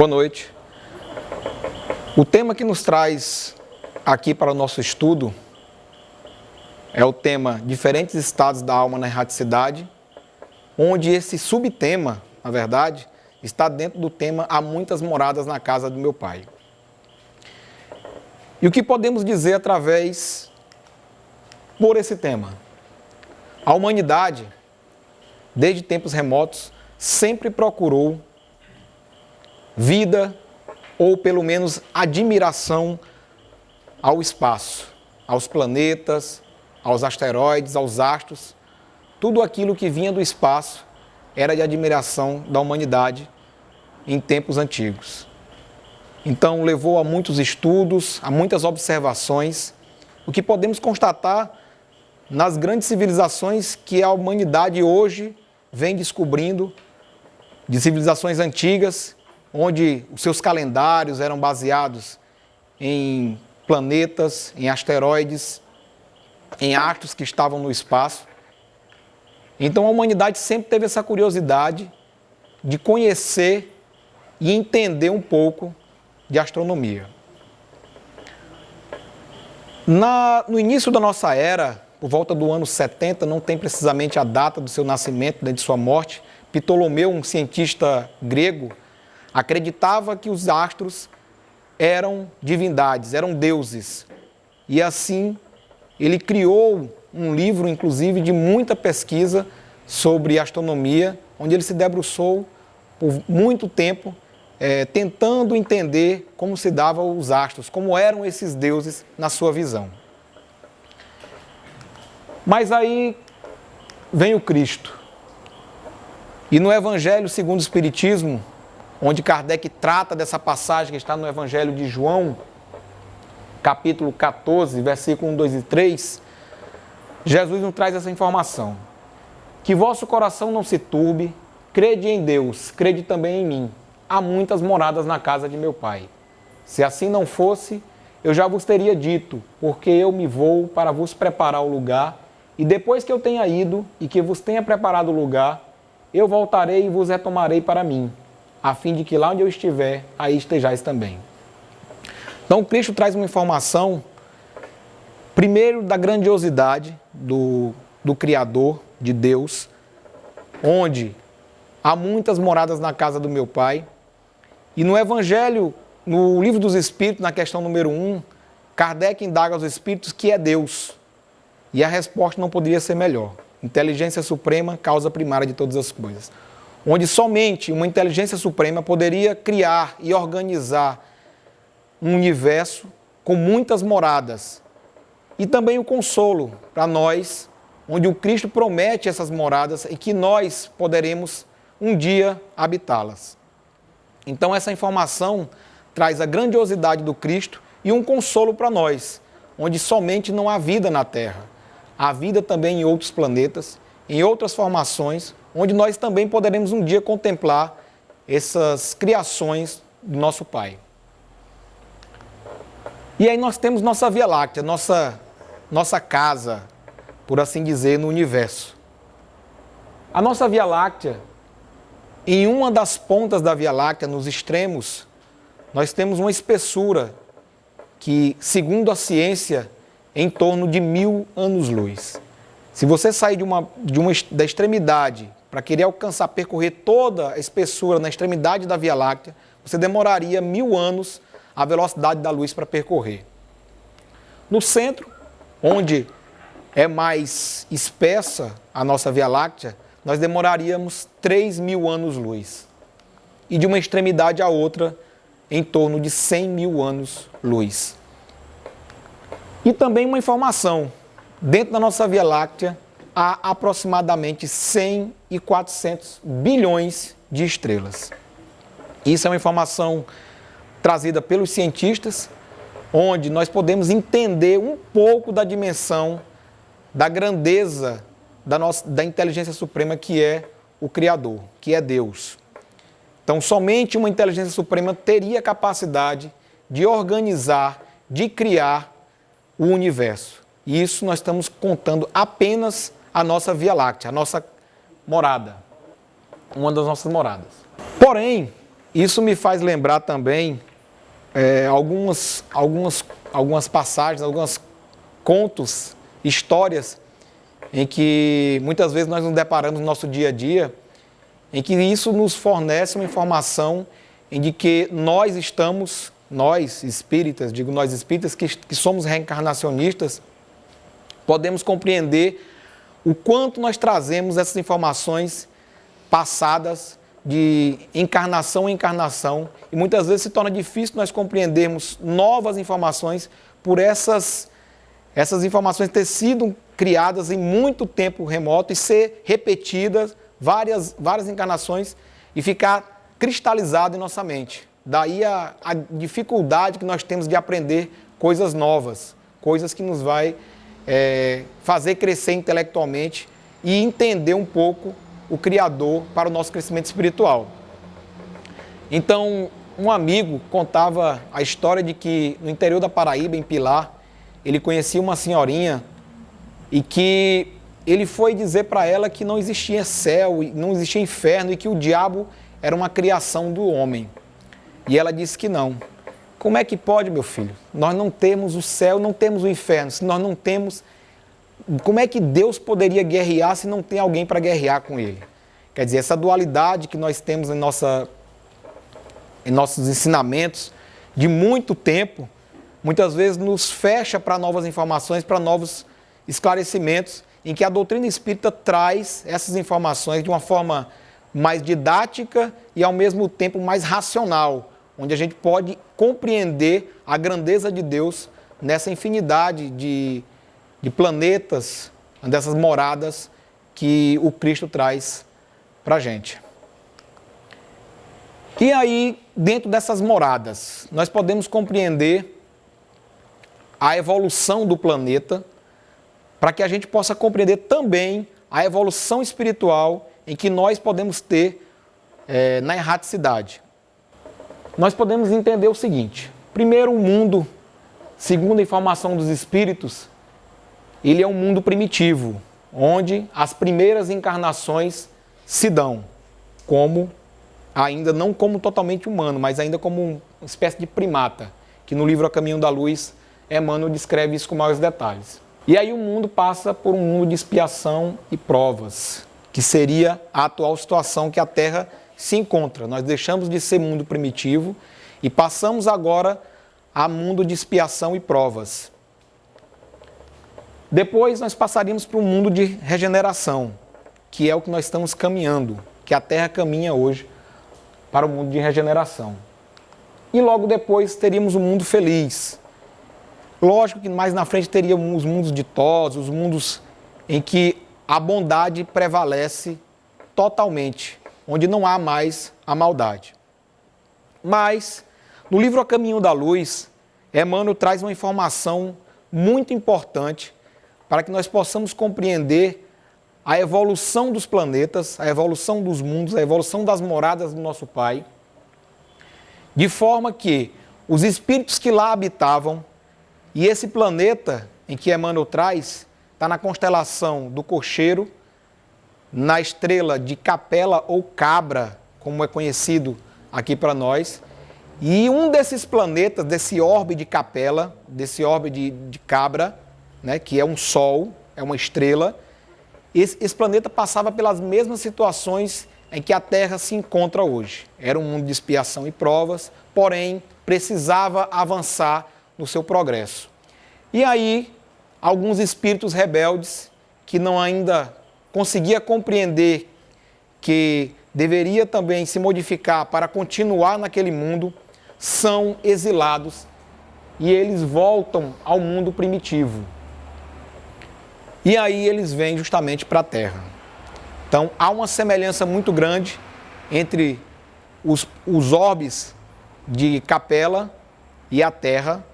Boa noite. O tema que nos traz aqui para o nosso estudo é o tema Diferentes Estados da Alma na Erraticidade, onde esse subtema, na verdade, está dentro do tema Há Muitas Moradas na Casa do Meu Pai. E o que podemos dizer por esse tema? A humanidade, desde tempos remotos, sempre procurou vida, ou pelo menos admiração ao espaço, aos planetas, aos asteroides, aos astros. Tudo aquilo que vinha do espaço era de admiração da humanidade em tempos antigos. Então levou a muitos estudos, a muitas observações, o que podemos constatar nas grandes civilizações que a humanidade hoje vem descobrindo, de civilizações antigas, onde os seus calendários eram baseados em planetas, em asteroides, em astros que estavam no espaço. Então a humanidade sempre teve essa curiosidade de conhecer e entender um pouco de astronomia. No início da nossa era, por volta do ano 70, não tem precisamente a data do seu nascimento, nem de sua morte, Ptolomeu, um cientista grego, acreditava que os astros eram divindades, eram deuses. E assim, ele criou um livro, inclusive, de muita pesquisa sobre astronomia, onde ele se debruçou por muito tempo, tentando entender como se davam os astros, como eram esses deuses na sua visão. Mas aí vem o Cristo. E no Evangelho segundo o Espiritismo, onde Kardec trata dessa passagem que está no Evangelho de João, capítulo 14, versículo 1, 2 e 3, Jesus nos traz essa informação. Que vosso coração não se turbe, crede em Deus, crede também em mim. Há muitas moradas na casa de meu Pai. Se assim não fosse, eu já vos teria dito, porque eu me vou para vos preparar o lugar, e depois que eu tenha ido e que vos tenha preparado o lugar, eu voltarei e vos retomarei para mim, a fim de que lá onde eu estiver, aí estejais também. Então, Cristo traz uma informação, primeiro, da grandiosidade do Criador, de Deus, onde há muitas moradas na casa do meu Pai. E no Evangelho, no Livro dos Espíritos, na questão número 1, Kardec indaga aos Espíritos que é Deus. E a resposta não poderia ser melhor. Inteligência suprema, causa primária de todas as coisas. Onde somente uma inteligência suprema poderia criar e organizar um universo com muitas moradas. E também o consolo para nós, onde o Cristo promete essas moradas e que nós poderemos um dia habitá-las. Então essa informação traz a grandiosidade do Cristo e um consolo para nós, onde somente não há vida na Terra. Há vida também em outros planetas, em outras formações, onde nós também poderemos um dia contemplar essas criações do nosso Pai. E aí nós temos nossa Via Láctea, nossa casa, por assim dizer, no universo. A nossa Via Láctea, em uma das pontas da Via Láctea, nos extremos, nós temos uma espessura que, segundo a ciência, é em torno de 1000 anos-luz. Se você sair da extremidade para querer alcançar, percorrer toda a espessura na extremidade da Via Láctea, você demoraria 1000 anos a velocidade da luz para percorrer. No centro, onde é mais espessa a nossa Via Láctea, nós demoraríamos 3000 anos-luz. E de uma extremidade à outra, em torno de 100.000 anos-luz. E também uma informação, dentro da nossa Via Láctea, há aproximadamente 100 e 400 bilhões de estrelas. Isso é uma informação trazida pelos cientistas, onde nós podemos entender um pouco da dimensão, da grandeza da inteligência suprema que é o Criador, que é Deus. Então, somente uma inteligência suprema teria capacidade de organizar, de criar o universo. E isso nós estamos contando apenas a nossa Via Láctea, a nossa morada, uma das nossas moradas. Porém, Isso me faz lembrar também algumas passagens, alguns contos, histórias, em que muitas vezes nós nos deparamos no nosso dia a dia, em que isso nos fornece uma informação de que nós espíritas, nós espíritas que somos reencarnacionistas, podemos compreender o quanto nós trazemos essas informações passadas de encarnação em encarnação, e muitas vezes se torna difícil nós compreendermos novas informações por essas informações ter sido criadas em muito tempo remoto e ser repetidas várias encarnações e ficar cristalizado em nossa mente. Daí a dificuldade que nós temos de aprender coisas novas, coisas que nos vai fazer crescer intelectualmente e entender um pouco o Criador para o nosso crescimento espiritual. Então, um amigo contava a história de que no interior da Paraíba, em Pilar, ele conhecia uma senhorinha e que ele foi dizer para ela que não existia céu, não existia inferno e que o diabo era uma criação do homem. E ela disse que não. Como é que pode, meu filho? Nós não temos o céu, não temos o inferno. Se nós não temos... Como é que Deus poderia guerrear se não tem alguém para guerrear com ele? Quer dizer, essa dualidade que nós temos em nossos ensinamentos de muito tempo, muitas vezes nos fecha para novas informações, para novos esclarecimentos, em que a doutrina espírita traz essas informações de uma forma mais didática e ao mesmo tempo mais racional, onde a gente pode compreender a grandeza de Deus nessa infinidade de planetas, dessas moradas que o Cristo traz para a gente. E aí, dentro dessas moradas, nós podemos compreender a evolução do planeta, para que a gente possa compreender também a evolução espiritual em que nós podemos ter na erraticidade. Nós podemos entender o seguinte: primeiro, o mundo, segundo a informação dos espíritos, ele é um mundo primitivo, onde as primeiras encarnações se dão, ainda não como totalmente humano, mas ainda como uma espécie de primata, que no livro A Caminho da Luz, Emmanuel descreve isso com maiores detalhes. E aí o mundo passa por um mundo de expiação e provas, que seria a atual situação que a Terra se encontra. Nós deixamos de ser mundo primitivo e passamos agora a mundo de expiação e provas. Depois nós passaríamos para um mundo de regeneração, que é o que nós estamos caminhando, que a Terra caminha hoje para o mundo de regeneração. E logo depois teríamos um mundo feliz. Lógico que mais na frente teríamos os mundos ditosos, os mundos em que a bondade prevalece totalmente, onde não há mais a maldade. Mas, no livro A Caminho da Luz, Emmanuel traz uma informação muito importante para que nós possamos compreender a evolução dos planetas, a evolução dos mundos, a evolução das moradas do nosso Pai, de forma que os espíritos que lá habitavam, e esse planeta em que Emmanuel traz, está na constelação do Cocheiro, na estrela de Capela ou Cabra, como é conhecido aqui para nós, e um desses planetas, desse orbe de Capela, desse orbe de Cabra, né, que é um Sol, é uma estrela, esse planeta passava pelas mesmas situações em que a Terra se encontra hoje. Era um mundo de expiação e provas, porém precisava avançar no seu progresso. E aí, alguns espíritos rebeldes que não ainda conseguia compreender que deveria também se modificar para continuar naquele mundo, são exilados e eles voltam ao mundo primitivo. E aí eles vêm justamente para a Terra. Então, há uma semelhança muito grande entre os orbes de Capela e a Terra,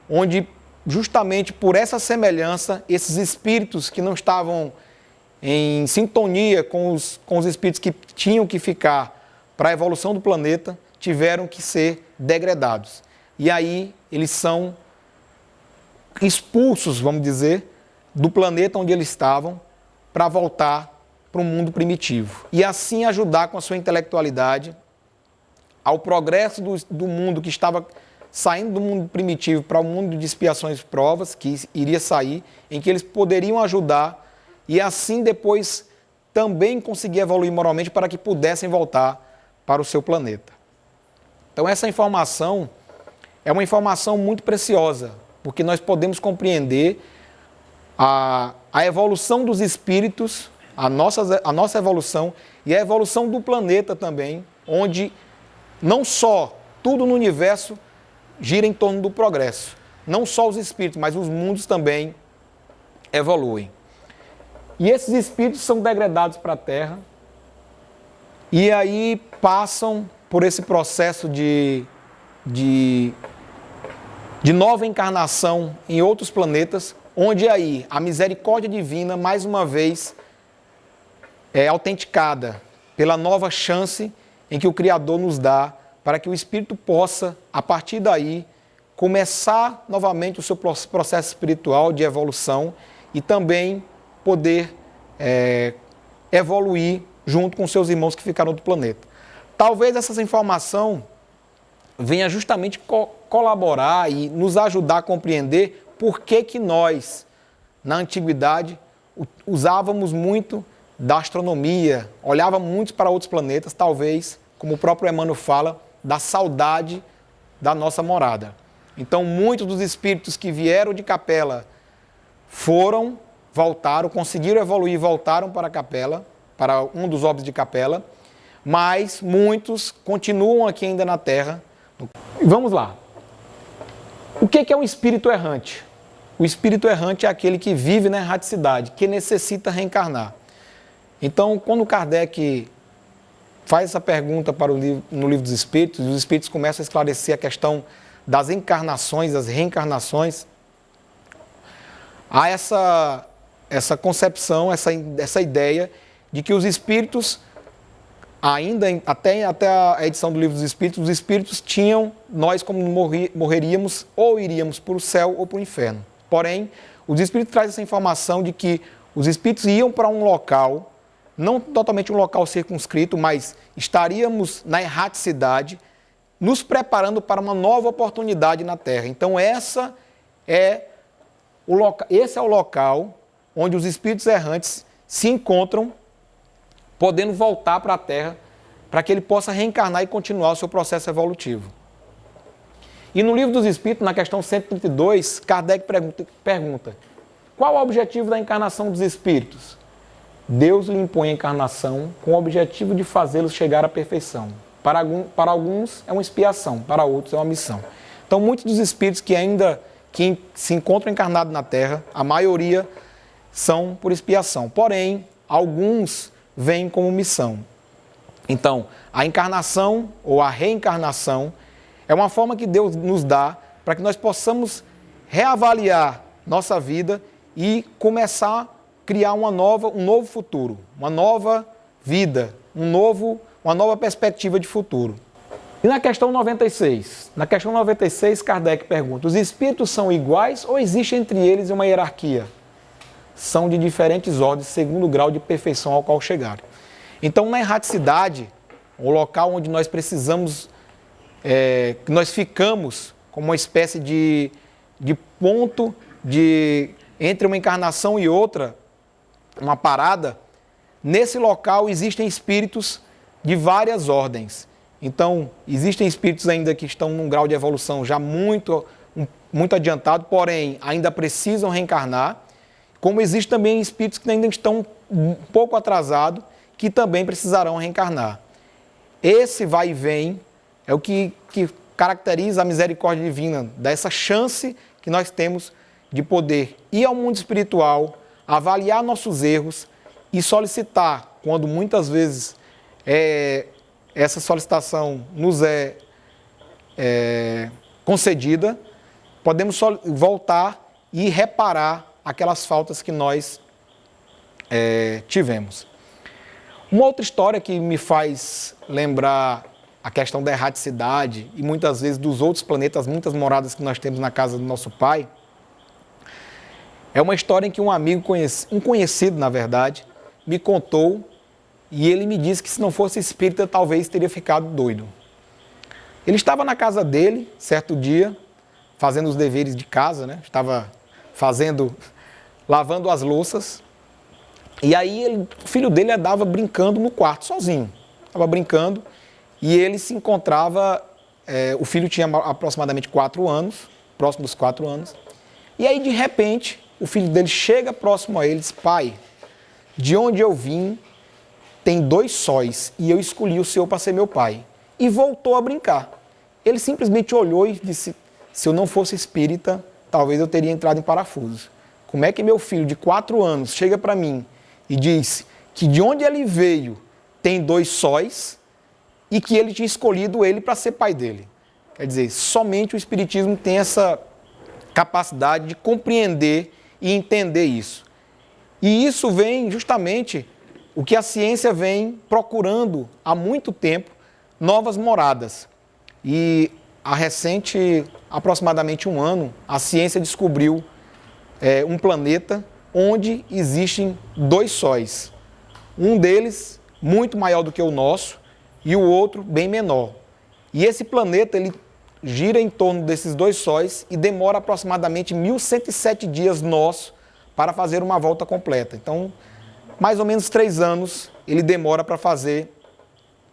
onde justamente por essa semelhança, esses espíritos que não estavam em sintonia com os espíritos que tinham que ficar para a evolução do planeta, tiveram que ser degradados. E aí eles são expulsos, vamos dizer, do planeta onde eles estavam para voltar para o mundo primitivo. E assim ajudar com a sua intelectualidade ao progresso do mundo que estava saindo do mundo primitivo para o mundo de expiações e provas, que iria sair, em que eles poderiam ajudar e assim depois também conseguir evoluir moralmente para que pudessem voltar para o seu planeta. Então essa informação é uma informação muito preciosa, porque nós podemos compreender a evolução dos espíritos, a nossa evolução e a evolução do planeta também, onde não só tudo no universo gira em torno do progresso. Não só os espíritos, mas os mundos também evoluem. E esses espíritos são degradados para a Terra e aí passam por esse processo de nova encarnação em outros planetas, onde aí a misericórdia divina, mais uma vez, é autenticada pela nova chance em que o Criador nos dá para que o espírito possa, a partir daí, começar novamente o seu processo espiritual de evolução e também poder evoluir junto com seus irmãos que ficaram do planeta. Talvez essa informação venha justamente colaborar e nos ajudar a compreender por que nós, na antiguidade, usávamos muito da astronomia, olhávamos muito para outros planetas, talvez, como o próprio Emmanuel fala, da saudade da nossa morada. Então, muitos dos espíritos que vieram de Capela voltaram, conseguiram evoluir, voltaram para a Capela, para um dos orbes de Capela, mas muitos continuam aqui ainda na Terra. Vamos lá. O que é um espírito errante? O espírito errante é aquele que vive na erraticidade, que necessita reencarnar. Então, quando Kardec faz essa pergunta no Livro dos Espíritos, os Espíritos começam a esclarecer a questão das encarnações, das reencarnações, há essa concepção, essa ideia de que os Espíritos, até a edição do Livro dos Espíritos, os Espíritos tinham, nós como morreríamos, ou iríamos para o céu ou para o inferno. Porém, os Espíritos trazem essa informação de que os Espíritos iam para um local, não totalmente um local circunscrito, mas estaríamos na erraticidade, nos preparando para uma nova oportunidade na Terra. Então, esse é o local onde os espíritos errantes se encontram, podendo voltar para a Terra, para que ele possa reencarnar e continuar o seu processo evolutivo. E no Livro dos Espíritos, na questão 132, Kardec pergunta: qual o objetivo da encarnação dos espíritos? Deus lhe impõe a encarnação com o objetivo de fazê-los chegar à perfeição. Para alguns é uma expiação, para outros é uma missão. Então, muitos dos espíritos que se encontram encarnados na Terra, a maioria são por expiação. Porém, alguns vêm como missão. Então, a encarnação ou a reencarnação é uma forma que Deus nos dá para que nós possamos reavaliar nossa vida e começar a criar um novo futuro, uma nova vida, uma nova perspectiva de futuro. E na questão 96? Na questão 96, Kardec pergunta: os espíritos são iguais ou existe entre eles uma hierarquia? São de diferentes ordens, segundo o grau de perfeição ao qual chegarem. Então, na erraticidade, o local onde nós precisamos, que nós ficamos como uma espécie de ponto entre uma encarnação e outra, uma parada, nesse local existem espíritos de várias ordens. Então, existem espíritos ainda que estão num grau de evolução já muito adiantado, porém, ainda precisam reencarnar, como existem também espíritos que ainda estão um pouco atrasados, que também precisarão reencarnar. Esse vai e vem é o que caracteriza a misericórdia divina, dessa chance que nós temos de poder ir ao mundo espiritual, avaliar nossos erros e solicitar, quando muitas vezes essa solicitação nos é concedida, podemos voltar e reparar aquelas faltas que nós tivemos. Uma outra história que me faz lembrar a questão da erraticidade e muitas vezes dos outros planetas, muitas moradas que nós temos na casa do nosso pai, é uma história em que um amigo, um conhecido na verdade, me contou e ele me disse que se não fosse espírita talvez teria ficado doido. Ele estava na casa dele, certo dia, fazendo os deveres de casa, né? Estava lavando as louças. E aí o filho dele andava brincando no quarto, sozinho. Estava brincando e ele se encontrava, o filho tinha aproximadamente 4 anos, próximo dos 4 anos. E aí, de repente, o filho dele chega próximo a ele e diz: pai, de onde eu vim tem 2 sóis e eu escolhi o Senhor para ser meu pai. E voltou a brincar. Ele simplesmente olhou e disse: se eu não fosse espírita, talvez eu teria entrado em parafuso. Como é que meu filho de 4 anos chega para mim e diz que de onde ele veio tem 2 sóis e que ele tinha escolhido ele para ser pai dele? Quer dizer, somente o Espiritismo tem essa capacidade de compreender e entender isso. E isso vem justamente o que a ciência vem procurando há muito tempo, novas moradas. E há aproximadamente 1 ano, a ciência descobriu um planeta onde existem 2 sóis. Um deles muito maior do que o nosso e o outro bem menor. E esse planeta ele gira em torno desses 2 sóis e demora aproximadamente 1107 dias nosso para fazer uma volta completa. Então, mais ou menos 3 anos ele demora para fazer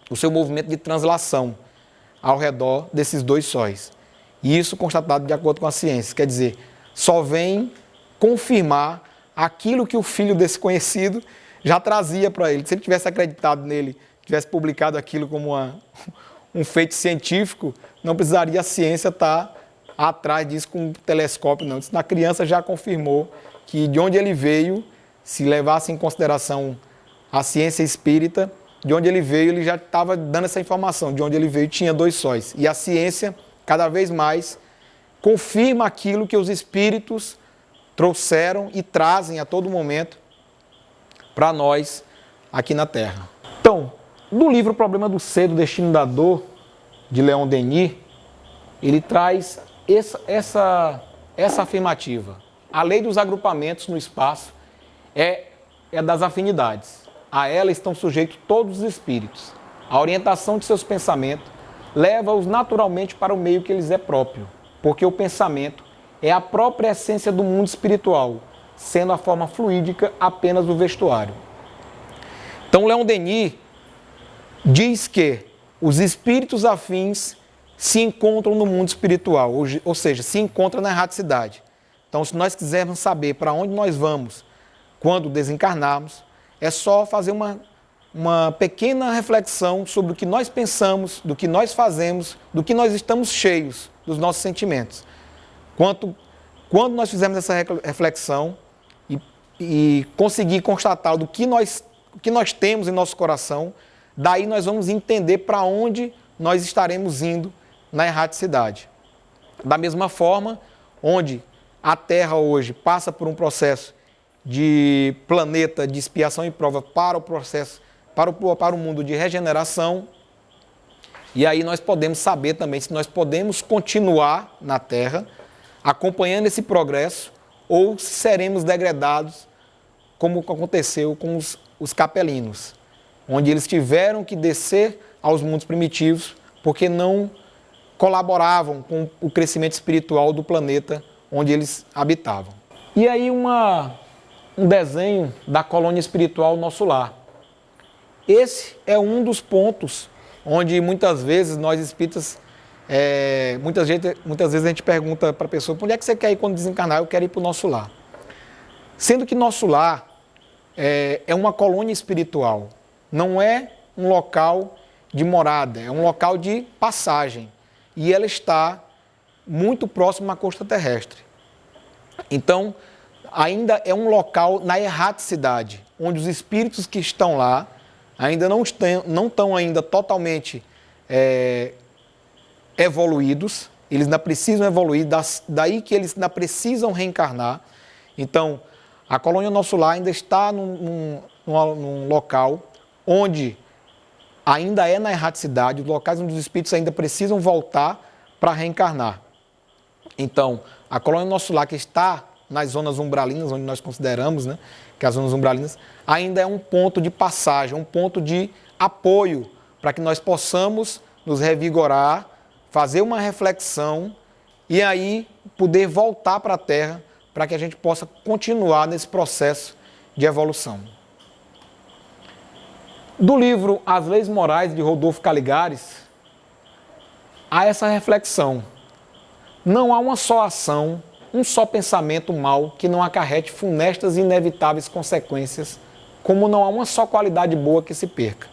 o seu movimento de translação ao redor desses 2 sóis. E isso constatado de acordo com a ciência. Quer dizer, só vem confirmar aquilo que o filho desse conhecido já trazia para ele. Se ele tivesse acreditado nele, tivesse publicado aquilo como um feito científico, não precisaria a ciência estar atrás disso com um telescópio, não. Isso na criança já confirmou que de onde ele veio, se levasse em consideração a ciência espírita, de onde ele veio, ele já estava dando essa informação, de onde ele veio tinha 2 sóis. E a ciência, cada vez mais, confirma aquilo que os espíritos trouxeram e trazem a todo momento para nós aqui na Terra. Então, no livro O Problema do Ser, do Destino da Dor, de Leon Denis, ele traz essa afirmativa. A lei dos agrupamentos no espaço é das afinidades. A ela estão sujeitos todos os espíritos. A orientação de seus pensamentos leva-os naturalmente para o meio que lhes é próprio, porque o pensamento é a própria essência do mundo espiritual, sendo a forma fluídica apenas o vestuário. Então, Leon Denis diz que os espíritos afins se encontram no mundo espiritual, ou seja, se encontram na erraticidade. Então, se nós quisermos saber para onde nós vamos quando desencarnarmos, é só fazer uma pequena reflexão sobre o que nós pensamos, do que nós fazemos, do que nós estamos cheios dos nossos sentimentos. Quando nós fizermos essa reflexão e conseguir constatar o que nós temos em nosso coração, daí nós vamos entender para onde nós estaremos indo na erraticidade. Da mesma forma, onde a Terra hoje passa por um processo de planeta de expiação e prova para o processo, para o mundo de regeneração, e aí nós podemos saber também se nós podemos continuar na Terra acompanhando esse progresso ou se seremos degradados, como aconteceu com os capelinos, onde eles tiveram que descer aos mundos primitivos porque não colaboravam com o crescimento espiritual do planeta onde eles habitavam. E aí um desenho da colônia espiritual Nosso Lar. Esse é um dos pontos onde muitas vezes nós espíritas, muitas vezes a gente pergunta para a pessoa: onde é que você quer ir quando desencarnar? Eu quero ir para o Nosso Lar. Sendo que Nosso Lar é uma colônia espiritual, não é um local de morada, é um local de passagem. E ela está muito próximo à costa terrestre. Então, ainda é um local na erraticidade, onde os espíritos que estão lá ainda não estão ainda totalmente evoluídos, eles ainda precisam evoluir, daí que eles ainda precisam reencarnar. Então, a colônia Nosso Lar ainda está num local onde ainda é na erraticidade, os locais onde os espíritos ainda precisam voltar para reencarnar. Então, a colônia Nosso Lar, que está nas zonas umbralinas, onde nós consideramos, né, que as zonas umbralinas, ainda é um ponto de passagem, um ponto de apoio para que nós possamos nos revigorar, fazer uma reflexão e aí poder voltar para a Terra para que a gente possa continuar nesse processo de evolução. Do livro As Leis Morais, de Rodolfo Caligares, há essa reflexão. Não há uma só ação, um só pensamento mau que não acarrete funestas e inevitáveis consequências, como não há uma só qualidade boa que se perca.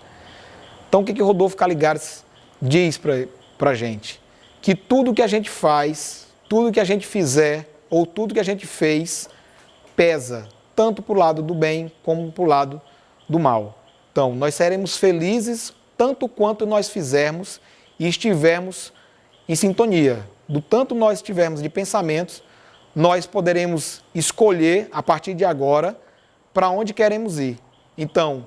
Então, o que Rodolfo Caligares diz para a gente? Que tudo que a gente faz, tudo que a gente fizer ou tudo que a gente fez pesa, tanto para o lado do bem como para o lado do mal. Então, nós seremos felizes tanto quanto nós fizermos e estivermos em sintonia. Do tanto nós tivermos de pensamentos, nós poderemos escolher, a partir de agora, para onde queremos ir. Então,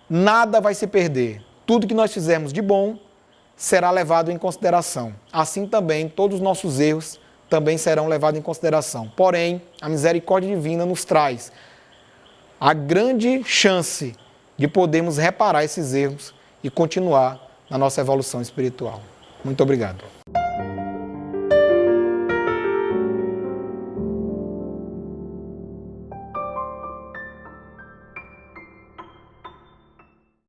nada vai se perder. Tudo que nós fizermos de bom será levado em consideração. Assim também, todos os nossos erros também serão levados em consideração. Porém, a misericórdia divina nos traz a grande chance de podermos reparar esses erros e continuar na nossa evolução espiritual. Muito obrigado.